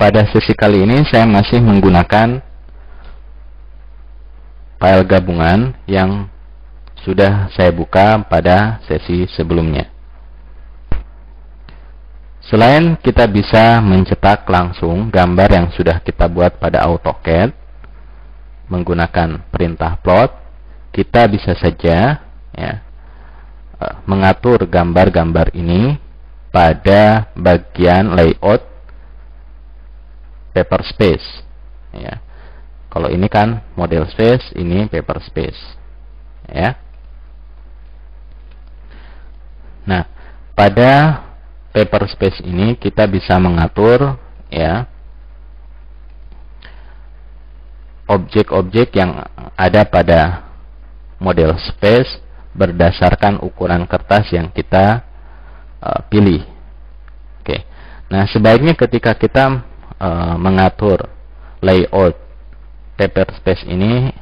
pada sesi kali ini saya masih menggunakan file gabungan yang sudah saya buka pada sesi sebelumnya. Selain kita bisa mencetak langsung gambar yang sudah kita buat pada AutoCAD menggunakan perintah plot, kita bisa saja mengatur gambar-gambar ini pada bagian layout paper space. Ya. Kalau ini kan model space, ini paper space. Ya. Nah, pada paper space ini kita bisa mengatur objek-objek yang ada pada model space berdasarkan ukuran kertas yang kita pilih. Oke. Nah, sebaiknya ketika kita mengatur layout paper space ini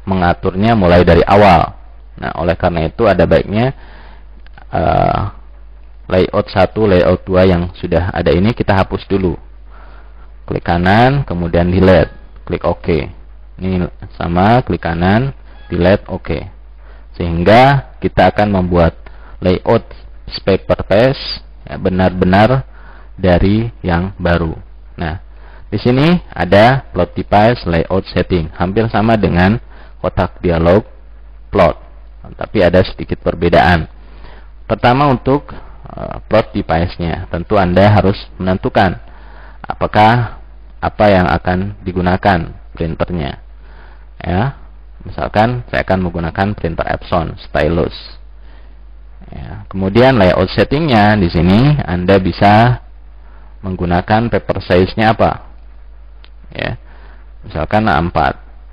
mengaturnya mulai dari awal. Nah, oleh karena itu ada baiknya layout 1, layout 2 yang sudah ada ini kita hapus dulu. Klik kanan, kemudian delete, klik OK. Ini sama, klik kanan, delete, OK. Sehingga kita akan membuat layout paper space benar-benar dari yang baru. Nah, di sini ada plot device layout setting, hampir sama dengan kotak dialog plot, tapi ada sedikit perbedaan. Pertama, untuk plot device-nya, tentu Anda harus menentukan apakah apa yang akan digunakan printernya. Ya, misalkan saya akan menggunakan printer Epson stylus. Ya, kemudian layout settingnya di sini Anda bisa menggunakan paper size-nya apa? Ya, misalkan A4.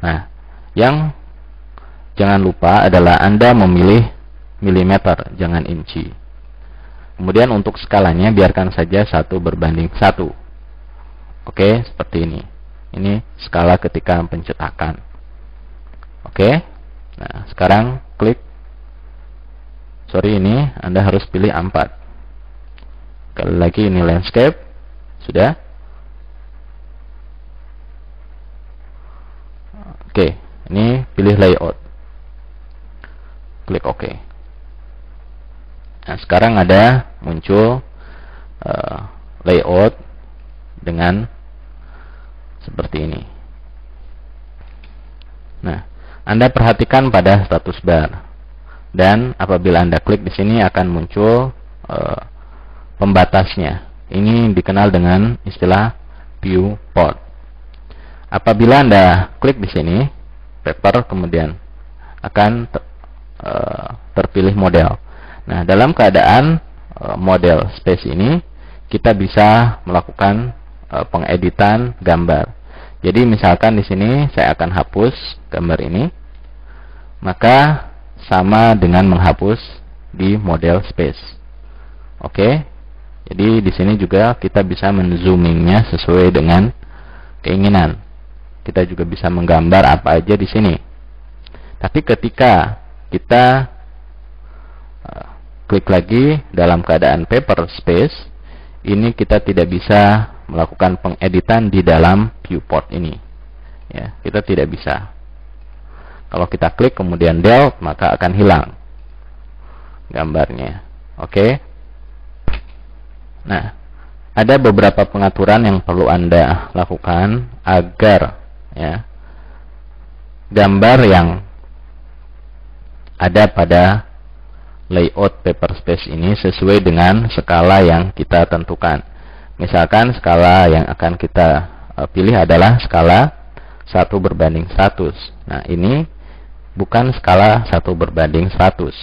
Nah, yang jangan lupa adalah Anda memilih milimeter, jangan inci. Kemudian untuk skalanya biarkan saja 1:1. Oke, seperti ini. Ini skala ketika pencetakan. Oke. Nah, sekarang klik. Sorry, ini Anda harus pilih A4. Sekali lagi ini landscape. Sudah. Oke, ini pilih layout. Klik OK. Nah, sekarang ada muncul layout dengan seperti ini. Nah, Anda perhatikan pada status bar, dan apabila Anda klik di sini akan muncul pembatasnya. Ini dikenal dengan istilah viewport. Apabila Anda klik di sini, paper, kemudian akan terpilih model. Nah, dalam keadaan model space ini kita bisa melakukan pengeditan gambar. Jadi misalkan di sini saya akan hapus gambar ini, maka sama dengan menghapus di model space. Oke. Jadi di sini juga kita bisa menzoomingnya sesuai dengan keinginan. Kita juga bisa menggambar apa aja di sini. Tapi ketika kita klik lagi dalam keadaan paper space, ini kita tidak bisa melakukan pengeditan di dalam viewport ini. Ya, kita tidak bisa. Kalau kita klik kemudian delete, maka akan hilang gambarnya. Oke. Nah, ada beberapa pengaturan yang perlu Anda lakukan agar gambar yang ada pada layout paper space ini sesuai dengan skala yang kita tentukan. Misalkan skala yang akan kita pilih adalah skala 1:100. Nah, ini bukan skala 1:100.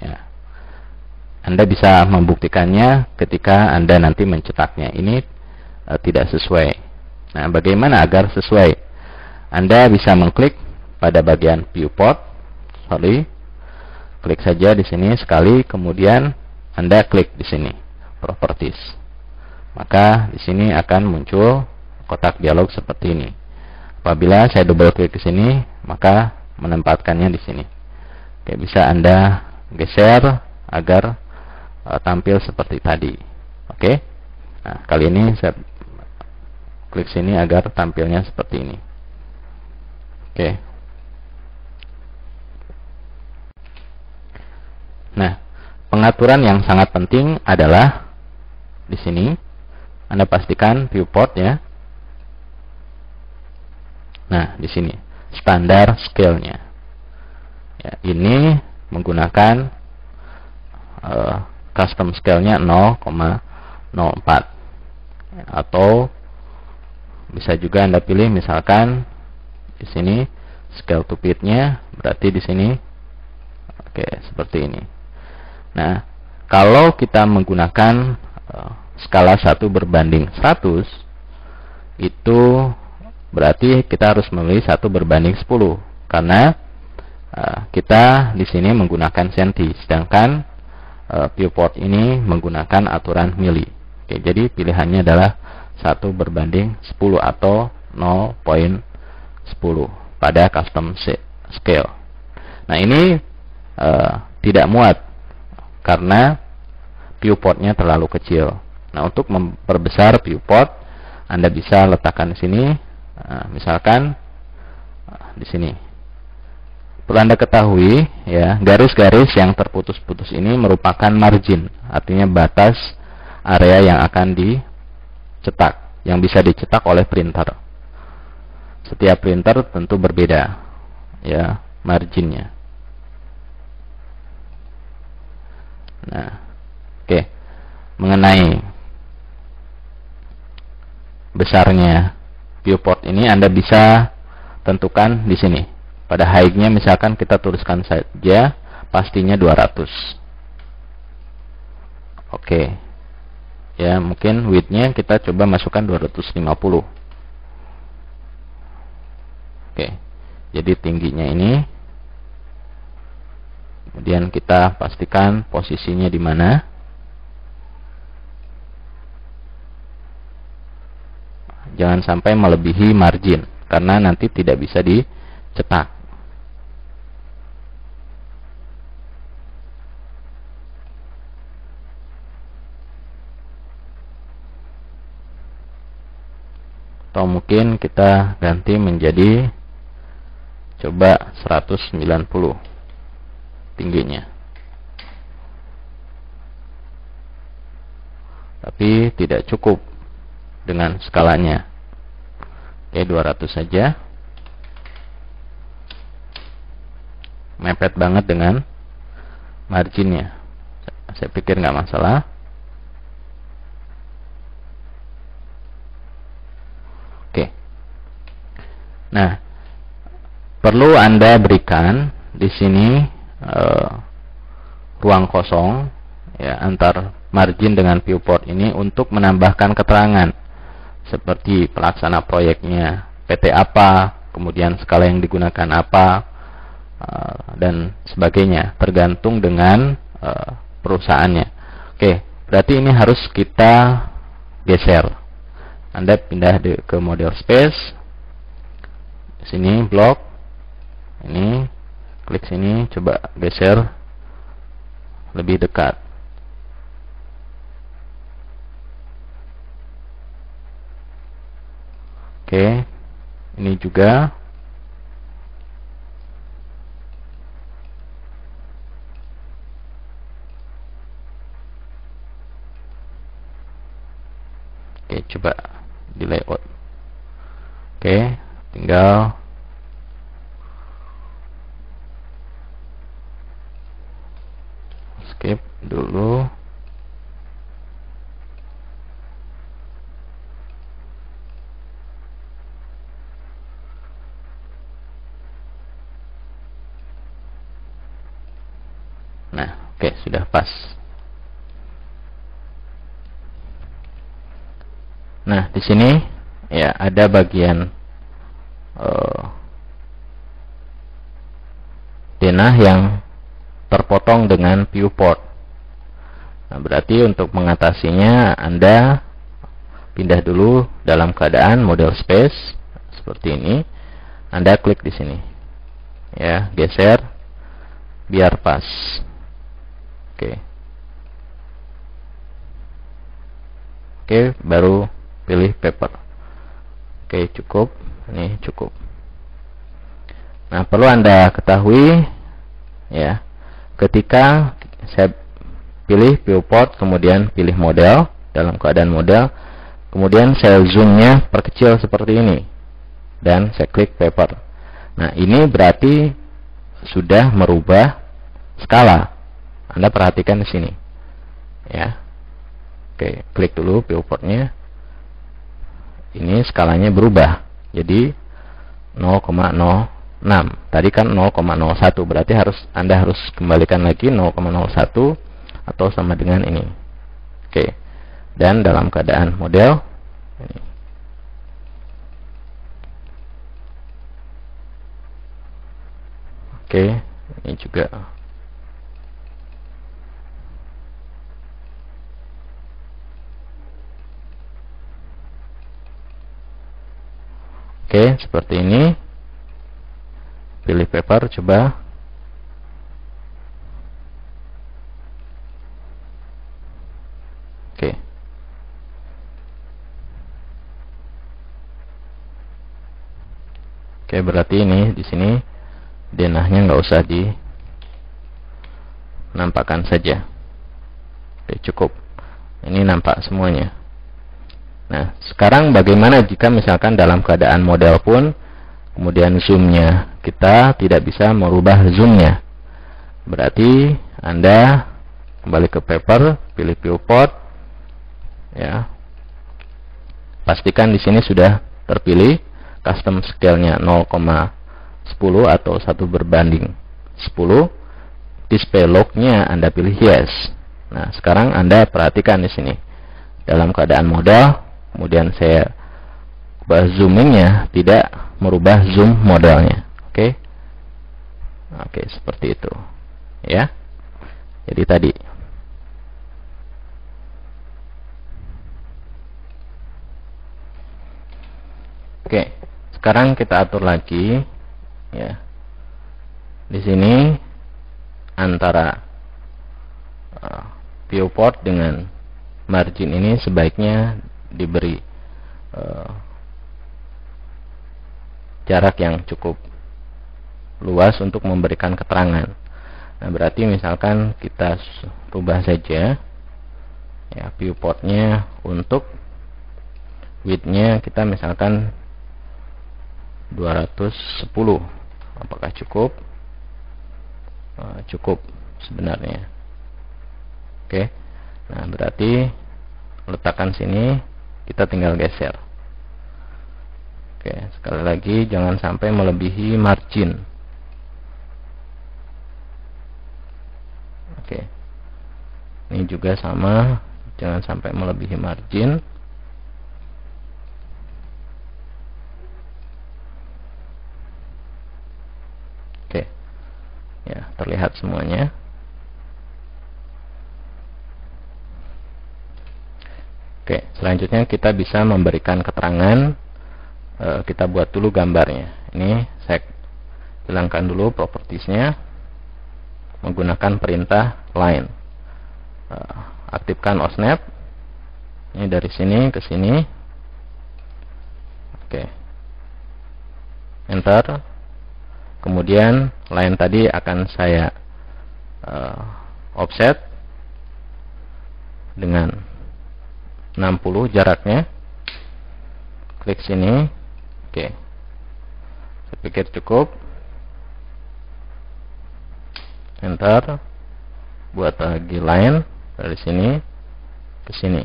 Ya. Anda bisa membuktikannya ketika Anda nanti mencetaknya. Ini tidak sesuai. Nah, bagaimana agar sesuai? Anda bisa mengklik pada bagian viewport. Klik saja di sini sekali, kemudian Anda klik di sini properties. Maka di sini akan muncul kotak dialog seperti ini. Apabila saya double klik di sini, maka menempatkannya di sini. Oke, bisa Anda geser agar tampil seperti tadi. Oke. Nah, kali ini saya klik sini agar tampilnya seperti ini. Oke. Nah, pengaturan yang sangat penting adalah di sini. Anda pastikan viewport ya. Nah, di sini standar scale-nya. Ya, ini menggunakan custom scale-nya 0,04 atau bisa juga Anda pilih misalkan di sini scale to fit-nya berarti di sini oke seperti ini. Nah, kalau kita menggunakan skala 1:100 itu berarti kita harus memilih 1:10 karena kita di sini menggunakan senti, sedangkan viewport ini menggunakan aturan mili. Oke, jadi pilihannya adalah 1:10 atau 0,10 pada custom scale. Nah, ini tidak muat karena viewportnya terlalu kecil. Nah, untuk memperbesar viewport, Anda bisa letakkan di sini. Misalkan di sini. Perlu Anda ketahui ya, garis-garis yang terputus-putus ini merupakan margin, artinya batas area yang akan dicetak, yang bisa dicetak oleh printer. Setiap printer tentu berbeda ya marginnya. Nah, oke. Mengenai besarnya viewport ini Anda bisa tentukan di sini. Pada height-nya misalkan kita tuliskan saja pastinya 200. Oke. Ya, mungkin width-nya kita coba masukkan 250. Oke. Jadi tingginya ini. Kemudian kita pastikan posisinya di mana. Jangan sampai melebihi margin karena nanti tidak bisa dicetak. Atau mungkin kita ganti menjadi coba 190 tingginya. Tapi tidak cukup dengan skalanya. Oke, 200 saja. Mepet banget dengan marginnya. Saya pikir nggak masalah. Oke. Nah, perlu Anda berikan di sini ruang kosong ya antar margin dengan viewport ini untuk menambahkan keterangan seperti pelaksana proyeknya PT apa, kemudian skala yang digunakan apa, dan sebagainya, tergantung dengan perusahaannya. Oke, berarti ini harus kita geser. Anda pindah ke model space, sini blok, ini klik sini, coba geser lebih dekat. Oke, ini juga. Oke, coba di layout. Oke, tinggal skip dulu. Nah, oke, sudah pas. Nah, di sini ya ada bagian denah yang terpotong dengan viewport. Nah, berarti untuk mengatasinya Anda pindah dulu dalam keadaan model space seperti ini. Anda klik di sini. Ya, geser biar pas. Oke. Oke, baru pilih paper. Oke, cukup. Ini cukup. Nah, perlu Anda ketahui ya, ketika saya pilih viewport kemudian pilih model, dalam keadaan model, kemudian saya zoomnya perkecil seperti ini dan saya klik paper. Nah, ini berarti sudah merubah skala. Anda perhatikan di sini ya. Oke, klik dulu viewportnya. Ini skalanya berubah jadi 0,06. Tadi kan 0,01, berarti Anda harus kembalikan lagi 0,01 atau sama dengan ini. Oke. Dan dalam keadaan model ini. Oke, ini juga. Oke, seperti ini. Pilih paper, coba. Oke. Oke, berarti ini di sini denahnya nggak usah dinampakkan saja. Oke, cukup. Ini nampak semuanya. Nah, sekarang bagaimana jika misalkan dalam keadaan model pun kemudian zoomnya kita tidak bisa merubah zoomnya? Berarti Anda kembali ke paper, pilih viewport ya. Pastikan di sini sudah terpilih custom scale-nya 0,10 atau 1 berbanding 10. Display log-nya Anda pilih yes. Nah, sekarang Anda perhatikan di sini. Dalam keadaan model, kemudian saya ubah zoomingnya, tidak merubah zoom modelnya. Oke. Oke, seperti itu ya. Jadi tadi oke, sekarang kita atur lagi ya. Di sini antara viewport dengan margin ini sebaiknya diberi jarak yang cukup luas untuk memberikan keterangan. Nah, berarti misalkan kita rubah saja ya viewportnya, untuk width-nya kita misalkan 210. Apakah cukup? Cukup sebenarnya. Oke. Nah, berarti letakkan sini, kita tinggal geser. Oke, sekali lagi jangan sampai melebihi margin. Oke. Ini juga sama, jangan sampai melebihi margin. Oke. Ya, terlihat semuanya. Oke, selanjutnya kita bisa memberikan keterangan. Kita buat dulu gambarnya. Ini saya hilangkan dulu propertiesnya menggunakan perintah line. Aktifkan OSNAP. Ini dari sini ke sini. Oke. Enter. Kemudian line tadi akan saya offset dengan 60 jaraknya. Klik sini. Oke. Saya pikir cukup. Enter. Buat lagi line dari sini ke sini.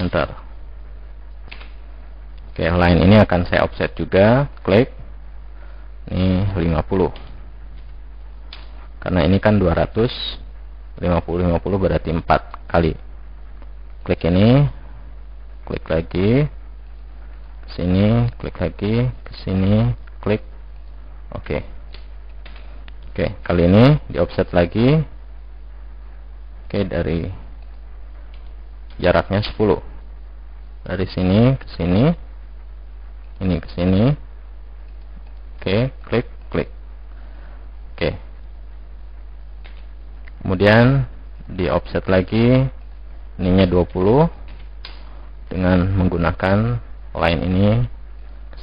Enter. Oke, line ini akan saya offset juga. Klik. Ini 50. Karena ini kan 200. 50 berarti 4 kali. Klik ini, klik lagi ke sini, klik lagi ke sini, klik oke. Oke, kali ini di offset lagi. Oke, dari jaraknya 10. Dari sini ke sini, ini ke sini. Oke, klik. Oke. Kemudian di offset lagi, ininya 20 dengan menggunakan line ini.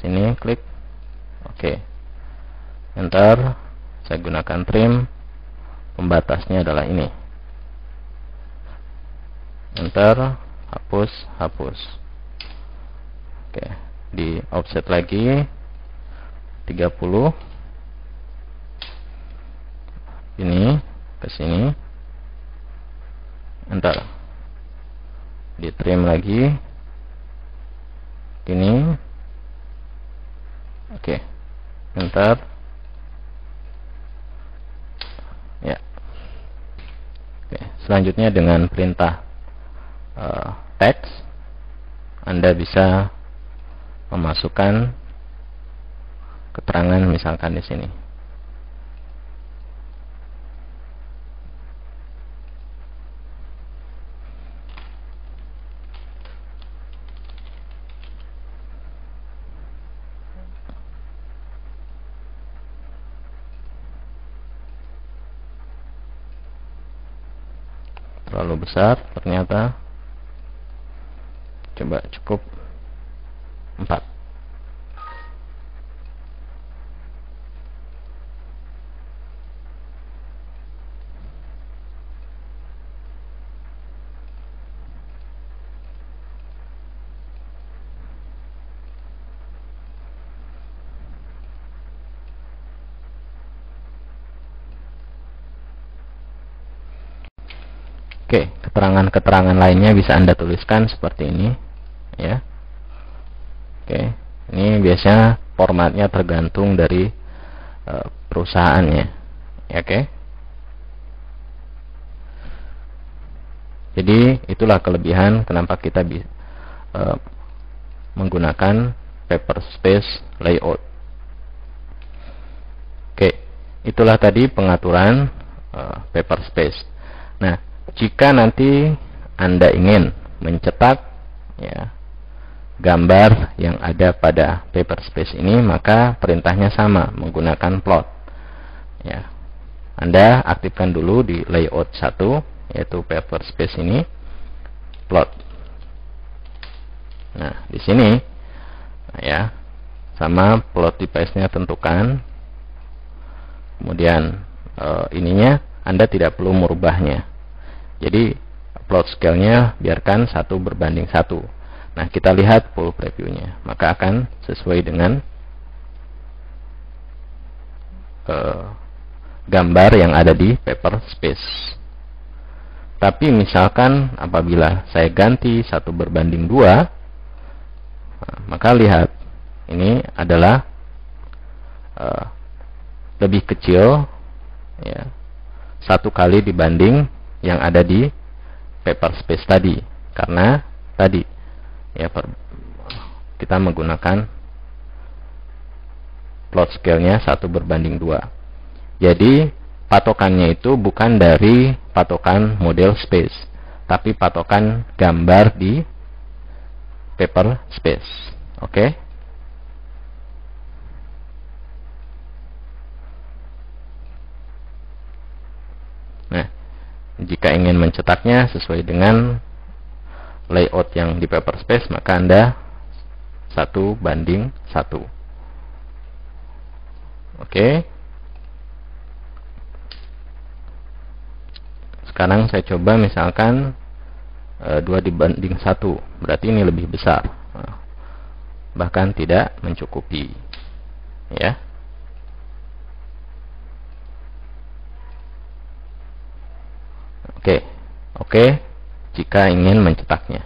Sini klik oke, enter. Saya gunakan trim, pembatasnya adalah ini, enter, hapus, hapus. Oke, di offset lagi 30, ini ke sini, enter. Di trim lagi ini, oke, enter. Ya, oke. Selanjutnya dengan perintah text, Anda bisa memasukkan keterangan misalkan di sini. Terlalu besar ternyata, coba cukup 4. Oke, keterangan-keterangan lainnya bisa Anda tuliskan seperti ini, ya. Oke, ini biasanya formatnya tergantung dari perusahaannya, ya, oke. Jadi itulah kelebihan kenapa kita bisa menggunakan paper space layout. Oke, itulah tadi pengaturan paper space. Nah, jika nanti Anda ingin mencetak, ya, gambar yang ada pada paper space ini, maka perintahnya sama, menggunakan plot. Ya, Anda aktifkan dulu di layout 1, yaitu paper space ini, plot. Nah, di sini, ya, sama plot device-nya tentukan. Kemudian ininya Anda tidak perlu merubahnya. Jadi plot scale-nya biarkan 1:1. Nah, kita lihat full preview-nya, maka akan sesuai dengan gambar yang ada di paper space. Tapi misalkan apabila saya ganti 1:2, maka lihat ini adalah lebih kecil, ya, 1 kali dibanding yang ada di paper space tadi, karena tadi, ya, kita menggunakan plot scale-nya 1:2. Jadi patokannya itu bukan dari patokan model space, tapi patokan gambar di paper space. Oke? Nah, jika ingin mencetaknya sesuai dengan layout yang di paper space, maka Anda 1:1. Oke. Sekarang saya coba misalkan 2:1, berarti ini lebih besar, bahkan tidak mencukupi, ya. Oke, jika ingin mencetaknya.